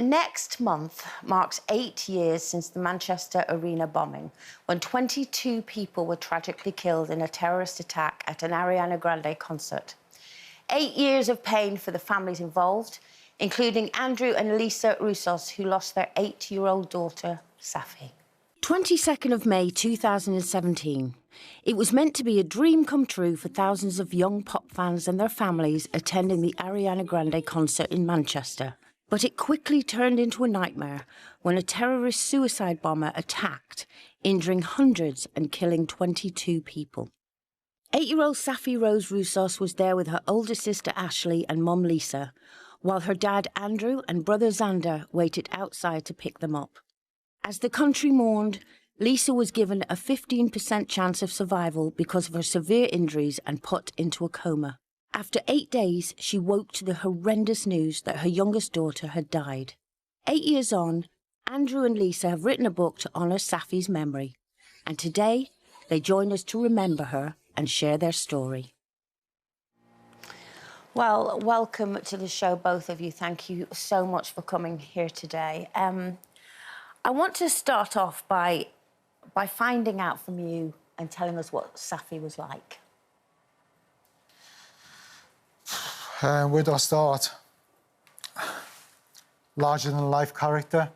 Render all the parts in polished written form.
next month marks 8 years since the Manchester Arena bombing, when 22 people were tragically killed in a terrorist attack at an Ariana Grande concert. 8 years of pain for the families involved, including Andrew and Lisa Roussos, who lost their 8-year-old daughter, Saffie. 22nd of May 2017. It was meant to be a dream come true for thousands of young pop fans and their families attending the Ariana Grande concert in Manchester. But it quickly turned into a nightmare when a terrorist suicide bomber attacked, injuring hundreds and killing 22 people. 8-year-old Saffie-Rose Roussos was there with her older sister Ashley and mum Lisa, while her dad Andrew and brother Xander waited outside to pick them up. As the country mourned, Lisa was given a 15% chance of survival because of her severe injuries and put into a coma. After 8 days, she woke to the horrendous news that her youngest daughter had died. 8 years on, Andrew and Lisa have written a book to honour Saffie's memory. And today, they join us to remember her and share their story. Well, welcome to the show, both of you. Thank you so much for coming here today. I want to start off by finding out from you and telling us what Saffie was like. Where do I start? Larger-than-life character.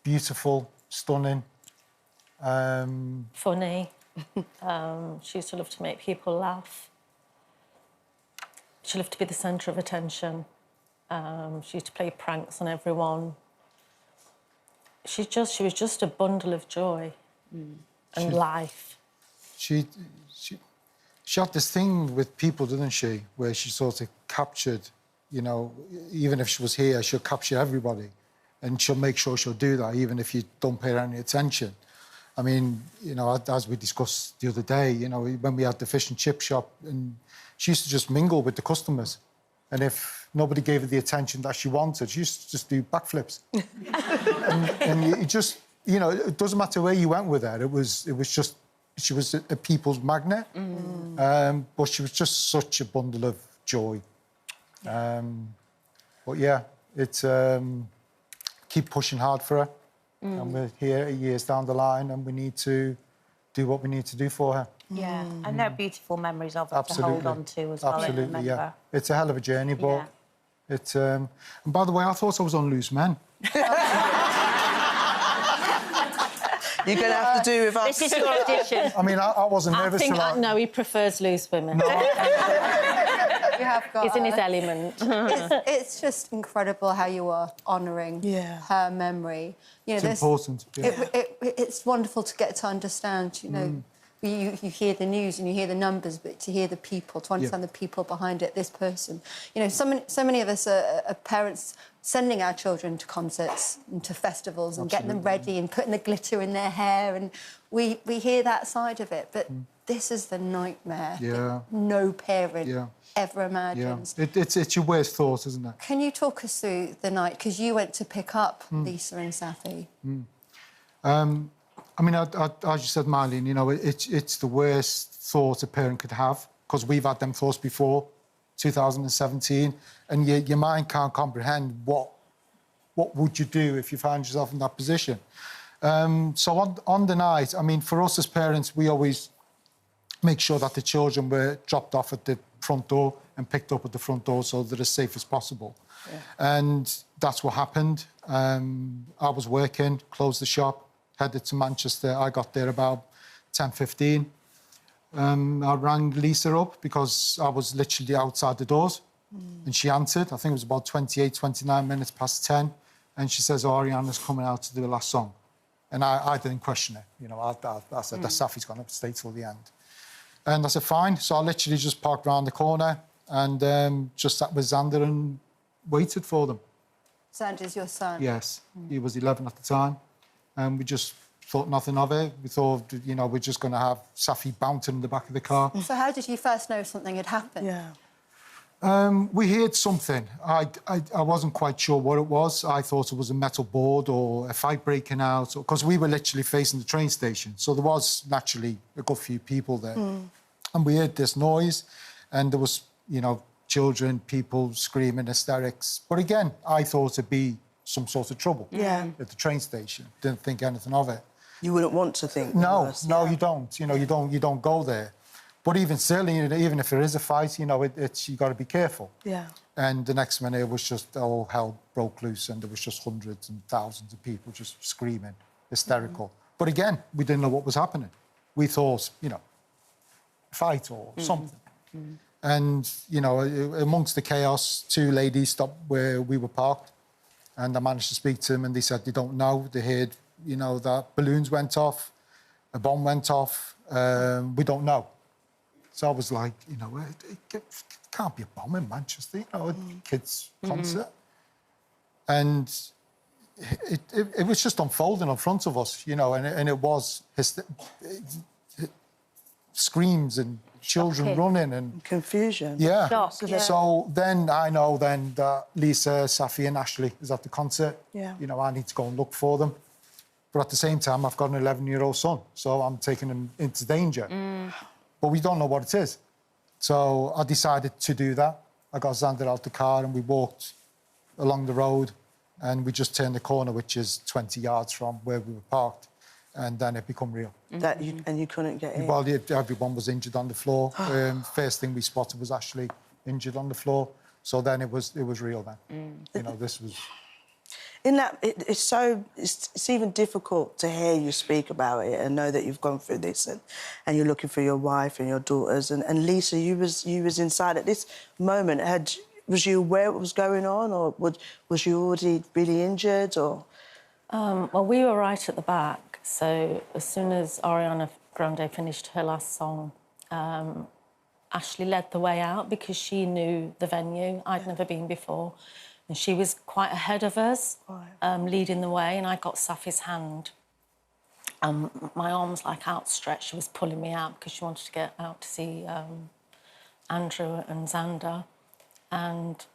Beautiful, stunning. Funny. She used to love to make people laugh. She loved to be the centre of attention. She used to play pranks on everyone. She was just a bundle of joy and life. She had this thing with people, didn't she, where she sort of captured, you know, even if she was here, she'll capture everybody. And she'll make sure she'll do that, even if you don't pay her any attention. I mean, you know, as we discussed the other day, you know, when we had the fish and chip shop, and she used to just mingle with the customers. And if nobody gave her the attention that she wanted, she used to just do backflips. and you just, you know, it doesn't matter where you went with her. It was just, she was a people's magnet. But she was just such a bundle of joy. But yeah, it's keep pushing hard for her. And we're here 8 years down the line, and we need to do what we need to do for her. Yeah, and they're beautiful memories of her to hold on to as well. Absolutely, yeah. It's a hell of a journey, but it's... And by the way, I thought I was on Loose Men. You're going to have to do with us. This is your audition. I mean, I wasn't nervous. No, he prefers loose women. No. You have got He's in his element. It's just incredible how you are honouring her memory. You know, it's important. Yeah. It's wonderful to get to understand, you know, you hear the news and you hear the numbers, but to hear the people, to understand the people behind it, this person. You know, so many of us are parents sending our children to concerts and to festivals and getting them ready and putting the glitter in their hair, and we hear that side of it, but this is the nightmare that no parent ever imagines. Yeah. It's your worst thought, isn't it? Can you talk us through the night? Because you went to pick up Lisa and Saffie. I mean, as you said, Marlene, you know, it's the worst thought a parent could have, because we've had them thoughts before, 2017, and your mind can't comprehend what would you do if you found yourself in that position. So on the night, I mean, for us as parents, we always make sure that the children were dropped off at the front door and picked up at the front door so they're as safe as possible. Yeah. And that's what happened. I was working, closed the shop, headed to Manchester. I got there about 10:15. I rang Lisa up because I was literally outside the doors. And she answered. I think it was about 28, 29 minutes past 10. And she says, Ariana's coming out to do the last song. And I didn't question it. You know, I said, that Saffie's going to stay till the end. And I said, fine. So I literally just parked around the corner and just sat with Xander and waited for them. Xander's your son? Yes. He was 11 at the time. And we just thought nothing of it. We thought, you know, we're just going to have Saffie bouncing in the back of the car. So how did you first know something had happened? We heard something. I wasn't quite sure what it was. I thought it was a metal board or a fight breaking out, because we were literally facing the train station. So there was naturally a good few people there. And we heard this noise, and there was, you know, children, people screaming, hysterics. But again, I thought it'd be some sort of trouble at the train station. Didn't think anything of it. You wouldn't want to think. No, worse, no, you don't. You know, you don't go there. But even still, even if there is a fight, you know, it's you got to be careful. Yeah. And the next minute, it was just all hell broke loose, and there was just hundreds and thousands of people just screaming, hysterical. But again, we didn't know what was happening. We thought, you know, a fight or something. And, you know, amongst the chaos, two ladies stopped where we were parked, and I managed to speak to them, and they said they don't know. They heard, you know, that balloons went off, a bomb went off. We don't know. So I was like, you know, it can't be a bomb in Manchester, you know, a kids' concert. And it was just unfolding in front of us, you know, and it was screams and children running and confusion. Yeah. Shock, yeah. So then I know then that Lisa, Saffie and Ashley is at the concert. Yeah. You know, I need to go and look for them. But at the same time, I've got an 11-year-old son, so I'm taking him into danger. But we don't know what it is. So I decided to do that. I got Xander out the car and we walked along the road and we just turned the corner, which is 20 yards from where we were parked, and then it became real. And you couldn't get in? Well, everyone was injured on the floor. First thing we spotted was Ashley injured on the floor. So then it was real then. You know, this was... In that, it's even difficult to hear you speak about it and know that you've gone through this and you're looking for your wife and your daughters. And Lisa, you was inside at this moment. Was you aware what was going on, or was you already really injured, or...? Well, we were right at the back, so as soon as Ariana Grande finished her last song, Ashley led the way out because she knew the venue. I'd never been before. And she was quite ahead of us, leading the way, and I got Saffie's hand. My arms, like, outstretched. She was pulling me out because she wanted to get out to see Andrew and Xander. And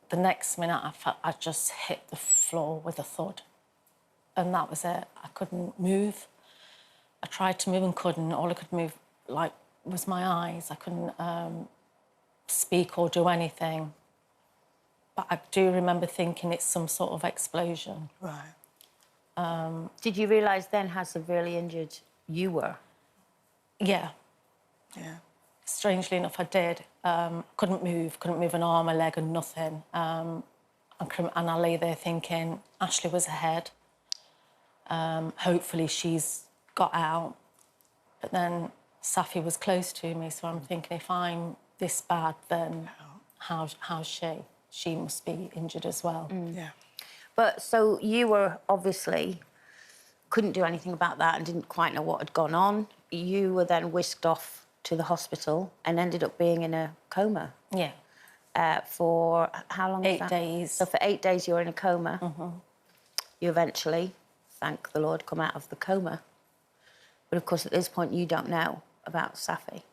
the next minute, I felt I just hit the floor with a thud. And that was it. I couldn't move. I tried to move and couldn't. All I could move, like, was my eyes. I couldn't speak or do anything. But I do remember thinking it's some sort of explosion. Right. Did you realise then how severely injured you were? Yeah. Yeah. Strangely enough, I did. Couldn't move an arm, a leg and nothing. And I lay there thinking, Ashley was ahead. Hopefully she's got out. But then Saffie was close to me, so I'm thinking, if I'm this bad, then how's she? She must be injured as well. Yeah. But so you were obviously couldn't do anything about that and didn't quite know what had gone on. You were then whisked off to the hospital and ended up being in a coma. Yeah. For how long? 8 days. So for 8 days you were in a coma. You eventually, thank the Lord, come out of the coma. But of course, at this point, you don't know about Saffie.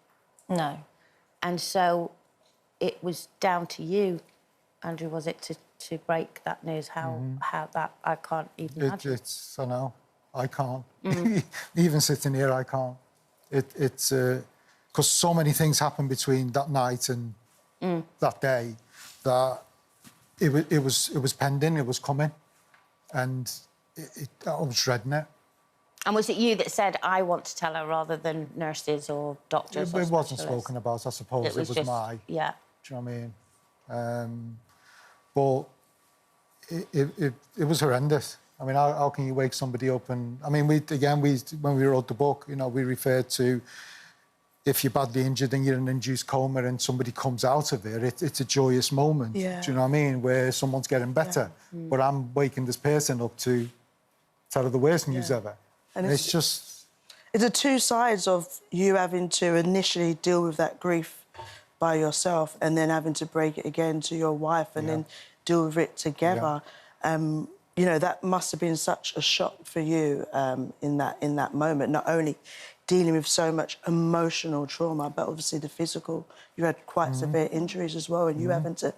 No. And so it was down to you, Andrew, was it, to break that news? How that, I can't even imagine. I know, I can't. Even sitting here, I can't. It's because so many things happened between that night and that day that it was pending, it was coming, and I was dreading it. And was it you that said, I want to tell her, rather than nurses or doctors? It wasn't spoken about, I suppose. It was just, my... Yeah. Do you know what I mean? But it was horrendous. I mean, how can you wake somebody up and... I mean, when we wrote the book, you know, we referred to if you're badly injured and you're in an induced coma and somebody comes out of it, it's a joyous moment. Yeah. Do you know what I mean? Where someone's getting better. Yeah. But I'm waking this person up to tell her the worst news ever. And it's just... It's the two sides of you having to initially deal with that grief by yourself and then having to break it again to your wife and then deal with it together. You know, that must have been such a shock for you in that moment, not only dealing with so much emotional trauma, but obviously the physical. You had quite severe injuries as well, and you having to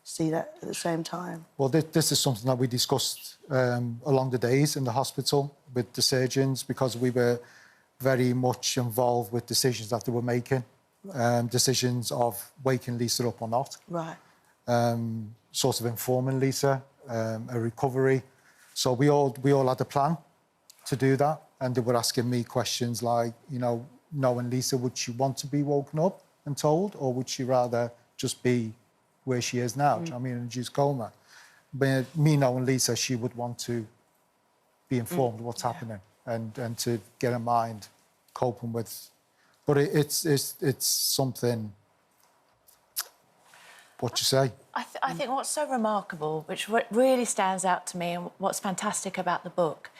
see that at the same time. Well, this is something that we discussed along the days in the hospital with the surgeons, because we were very much involved with decisions that they were making. decisions of waking Lisa up or not. Right. Sort of informing Lisa, a recovery. So we all had a plan to do that, and they were asking me questions like, you know, knowing Lisa, would she want to be woken up and told, or would she rather just be where she is now? Do you know what I mean, in a induced coma? But me knowing Lisa, she would want to be informed of what's happening and to get her mind coping with. But it's something. What you say? I think what's so remarkable, which really stands out to me, and what's fantastic about the book,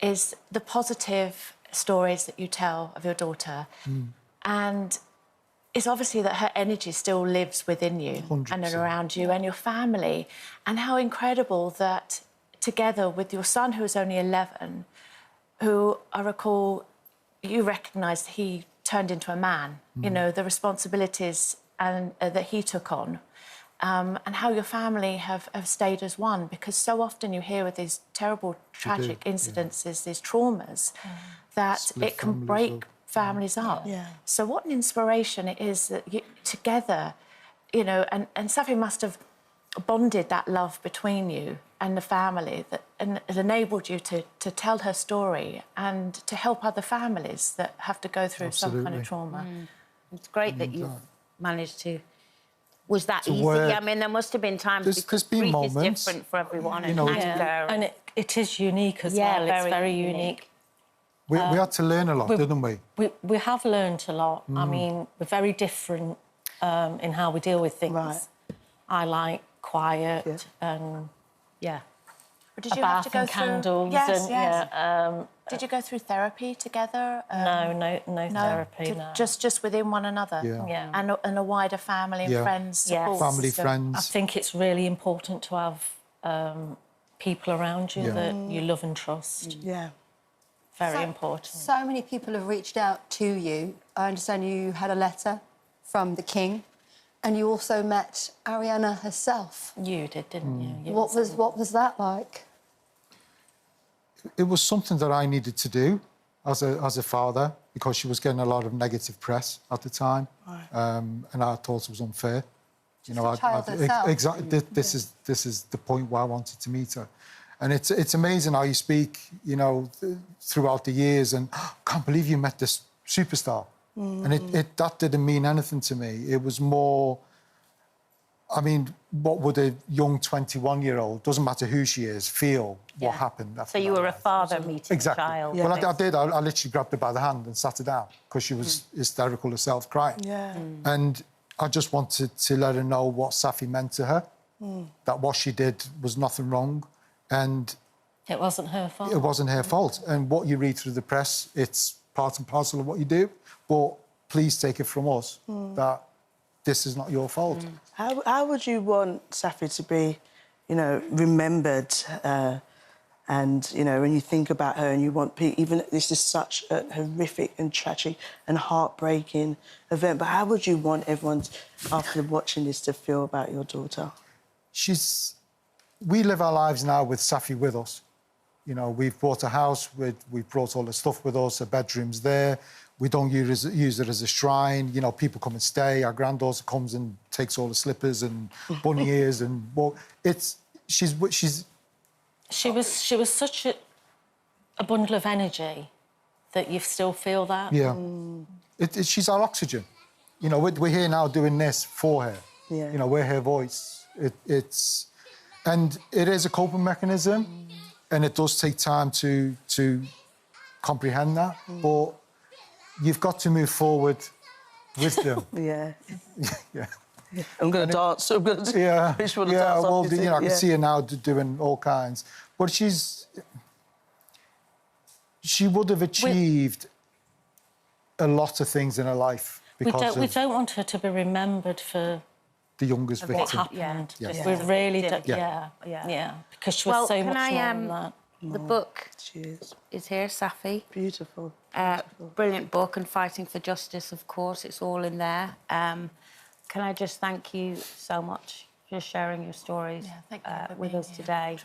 is the positive stories that you tell of your daughter, and it's obviously that her energy still lives within you 100%. and around you and your family, and how incredible that together with your son, who was only 11, who I recall you recognised he turned into a man, you know, the responsibilities and that he took on. And how your family have stayed as one, because so often you hear with these terrible, tragic incidences, these traumas, that Split it can families break up. families up. Yeah. So what an inspiration it is that you, together, you know, and Saffie must have bonded that love between you and the family, that and it enabled you to tell her story and to help other families that have to go through some kind of trauma. It's great that you've managed to... Was that easy? work. I mean, there must have been times There's been grief moments, is different for everyone. you know, And it is unique as Yeah, well. It's very unique. We had to learn a lot, didn't we? We have learned a lot. I mean, we're very different in how we deal with things. Right. I like quiet and But did a you have to bath go and through... candles Yes, and yes. Did you go through therapy together? no therapy. No. Just within one another. Yeah. And a wider family and friends support Family, system. friends. I think it's really important to have people around you that you love and trust. Yeah. Very important. So many people have reached out to you. I understand you had a letter from the King, and you also met Ariana herself. You did, didn't you? What was that like? It was something that I needed to do as a father, because she was getting a lot of negative press at the time, and I thought it was unfair. Just a child herself. Exactly. This is the point where I wanted to meet her, and it's amazing how you speak, you know, throughout the years, and can't believe you met this superstar, and that didn't mean anything to me. It was more. I mean, what would a young 21-year-old, doesn't matter who she is, feel what happened after So you that were a life? father meeting Exactly. a child. Well, I did. I literally grabbed her by the hand and sat her down because she was hysterical herself, crying. Yeah. And I just wanted to let her know what Saffie meant to her, that what she did was nothing wrong, and It wasn't her fault. it wasn't her fault. And what you read through the press, it's part and parcel of what you do, but please take it from us that this is not your fault. How would you want Saffie to be, you know, remembered? And, you know, when you think about her and you want people... Even this is such a horrific and tragic and heartbreaking event, but how would you want everyone, after watching this, to feel about your daughter? We live our lives now with Saffie with us. You know, we've bought a house, we've brought all the stuff with us, her bedroom's there. We don't use it as a shrine. You know, people come and stay. Our granddaughter comes and takes all the slippers and bunny ears and... Well, she's... She was such a bundle of energy that you still feel that. Yeah. She's our oxygen. You know, we're here now doing this for her. Yeah. You know, we're her voice. And it is a coping mechanism, and it does take time to comprehend that, but you've got to move forward with them. Yeah. Yeah. I'm going to dance. I'm going to... Yeah, Which one yeah. dance Well, after you know, I can yeah. see her now doing all kinds, but she would have achieved a lot of things in her life because we don't want her to be remembered for the youngest what victim. happened. Yes. We really don't. Yeah. Because she was so much more than that. The book She is here, Saffie. beautiful. Brilliant book, and Fighting for Justice, of course, it's all in there. Can I just thank you so much for sharing your stories with us today.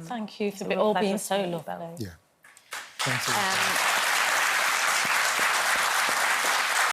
Thank you for a real all pleasure being to so meet you lovely. Yeah. Thanks a lot.